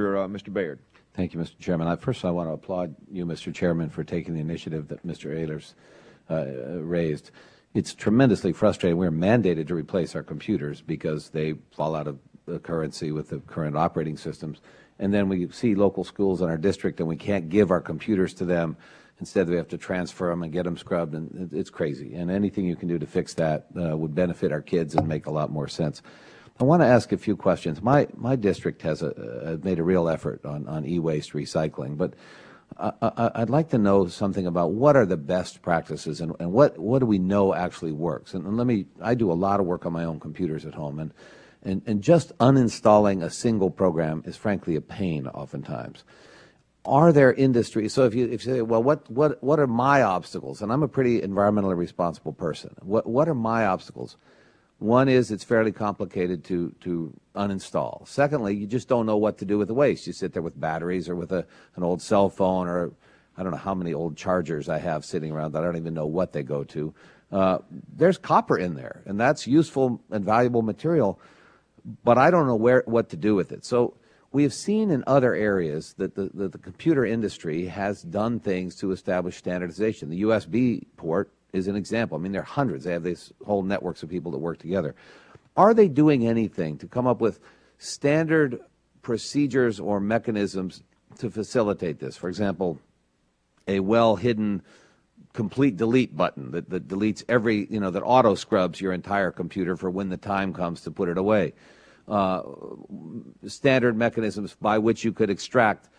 Mr. Bayard. Thank you, Mr. Chairman. First, I want to applaud you, Mr. Chairman, for taking the initiative that Mr. Ehlers raised. It's tremendously frustrating. We're mandated to replace our computers because they fall out of the currency with the current operating systems. And then we see local schools in our district and we can't give our computers to them. Instead, we have to transfer them and get them scrubbed, and it's crazy. And anything you can do to fix that would benefit our kids and make a lot more sense. I want to ask a few questions. My district has made a real effort on e-waste recycling, but I'd like to know something about what are the best practices and what do we know actually works. And I do a lot of work on my own computers at home, and just uninstalling a single program is frankly a pain oftentimes. Are there industries? So if you say, well, what are my obstacles? And I'm a pretty environmentally responsible person. What are my obstacles? One is it's fairly complicated to uninstall. Secondly, you just don't know what to do with the waste. You sit there with batteries or with an old cell phone, or I don't know how many old chargers I have sitting around that I don't even know what they go to. There's copper in there, and that's useful and valuable material, but I don't know what to do with it. So we have seen in other areas that the computer industry has done things to establish standardization. The USB port is an example. I mean, there are hundreds. They have these whole networks of people that work together. Are they doing anything to come up with standard procedures or mechanisms to facilitate this? For example, a well-hidden complete delete button that deletes every, that auto scrubs your entire computer for when the time comes to put it away. Standard mechanisms by which you could extract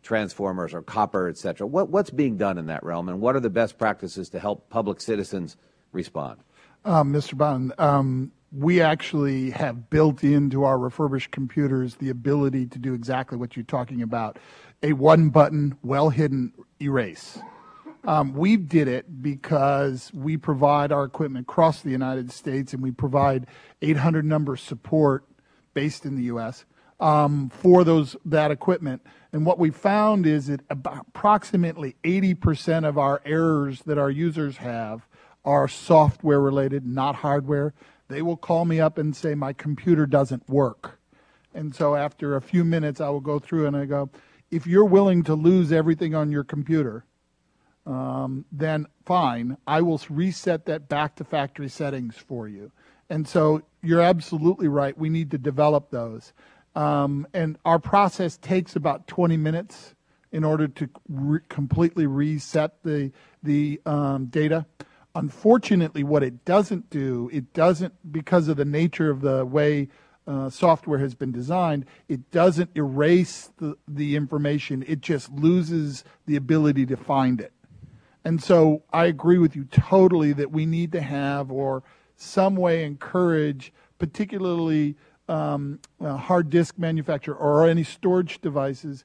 transformers or copper, etc. What's being done in that realm, and what are the best practices to help public citizens respond? Mr. Bond, we actually have built into our refurbished computers the ability to do exactly what you're talking about, a one-button, well-hidden erase. We did it because we provide our equipment across the United States, and we provide 800 number support based in the U.S. For that equipment. And what we found is that approximately 80% of our errors that our users have are software related, not hardware. They will call me up and say, my computer doesn't work. And so after a few minutes, I will go through and I go, if you're willing to lose everything on your computer, then fine, I will reset that back to factory settings for you. And so you're absolutely right. We need to develop those. And our process takes about 20 minutes in order to completely reset the data. Unfortunately, what it doesn't do, because of the nature of the way software has been designed, it doesn't erase the information. It just loses the ability to find it. And so I agree with you totally that we need to have, or some way encourage, particularly hard disk manufacturer or any storage devices,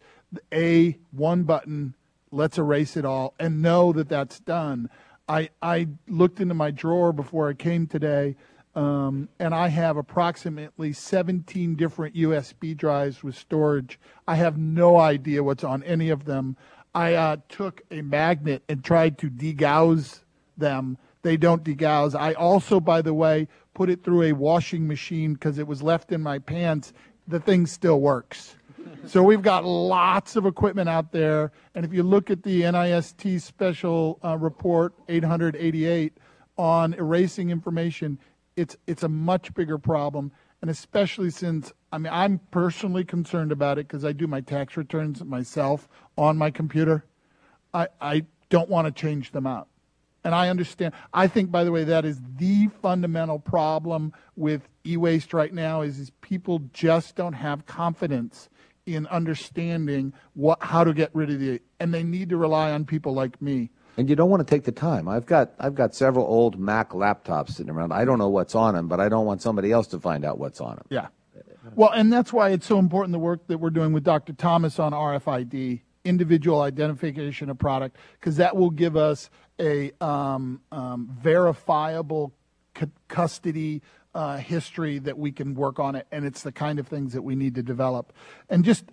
one button, let's erase it all, and know that that's done. I looked into my drawer before I came today, and I have approximately 17 different USB drives with storage. I have no idea what's on any of them. I took a magnet and tried to degauss them. They don't degauss. I also, by the way, put it through a washing machine because it was left in my pants. The thing still works. So we've got lots of equipment out there. And if you look at the NIST special report 888 on erasing information, it's a much bigger problem. And especially since, I'm personally concerned about it because I do my tax returns myself on my computer. I don't want to change them out. And I understand. I think, by the way, that is the fundamental problem with e-waste right now is people just don't have confidence in understanding how to get rid of and they need to rely on people like me. And you don't want to take the time. I've got several old Mac laptops sitting around. I don't know what's on them, but I don't want somebody else to find out what's on them. Yeah. Well, and that's why it's so important, the work that we're doing with Dr. Thomas on RFID, individual identification of product, because that will give us a verifiable custody history that we can work on it, and it's the kind of things that we need to develop. And just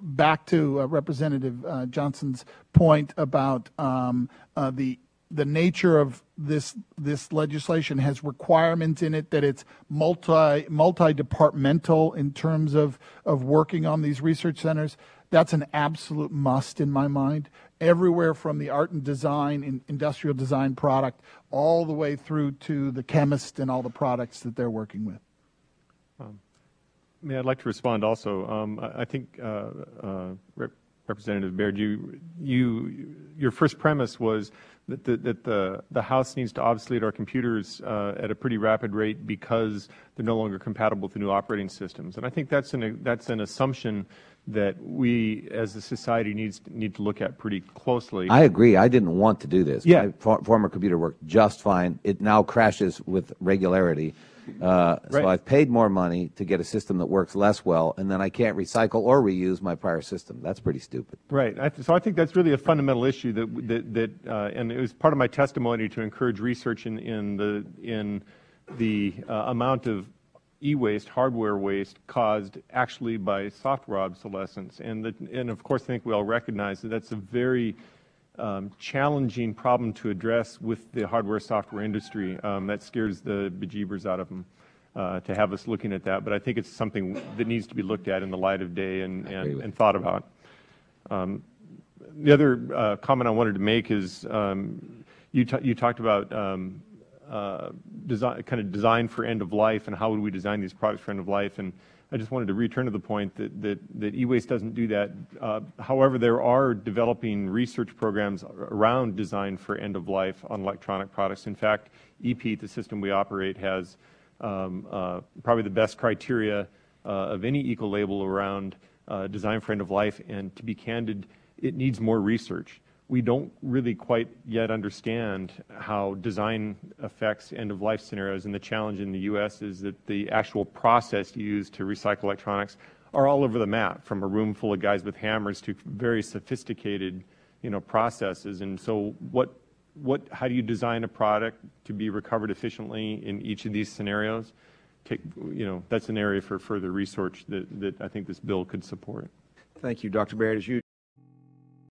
back to Representative Johnson's point about the the nature of this legislation has requirements in it that it's multi-departmental in terms of working on these research centers. That's an absolute must in my mind. Everywhere from the art and design and industrial design product all the way through to the chemist and all the products that they're working with. I'd like to respond also. I think Representative Baird, your first premise was that the House needs to obsolete our computers at a pretty rapid rate because they're no longer compatible with the new operating systems. And I think that's an assumption that we as a society need to look at pretty closely. I agree. I didn't want to do this. Yeah. My former computer worked just fine. It now crashes with regularity. Right. So I've paid more money to get a system that works less well, and then I can't recycle or reuse my prior system. That's pretty stupid. Right. So I think that's really a fundamental issue and it was part of my testimony to encourage research in the amount of e-waste, hardware waste caused actually by software obsolescence. And of course, I think we all recognize that that's a very challenging problem to address with the hardware software industry. That scares the bejeebers out of them to have us looking at that. But I think it's something that needs to be looked at in the light of day and thought about. The other comment I wanted to make is you talked about design for end of life and how would we design these products for end of life. And I just wanted to return to the point that e-waste doesn't do that. However, there are developing research programs around design for end of life on electronic products. In fact, EPEAT, the system we operate, has probably the best criteria of any eco-label around design for end of life. And to be candid, it needs more research. We don't really quite yet understand how design affects end-of-life scenarios, and the challenge in the U.S. is that the actual process used to recycle electronics are all over the map, from a room full of guys with hammers to very sophisticated, processes. And so, how do you design a product to be recovered efficiently in each of these scenarios? That's an area for further research that I think this bill could support. Thank you, Dr. Baird.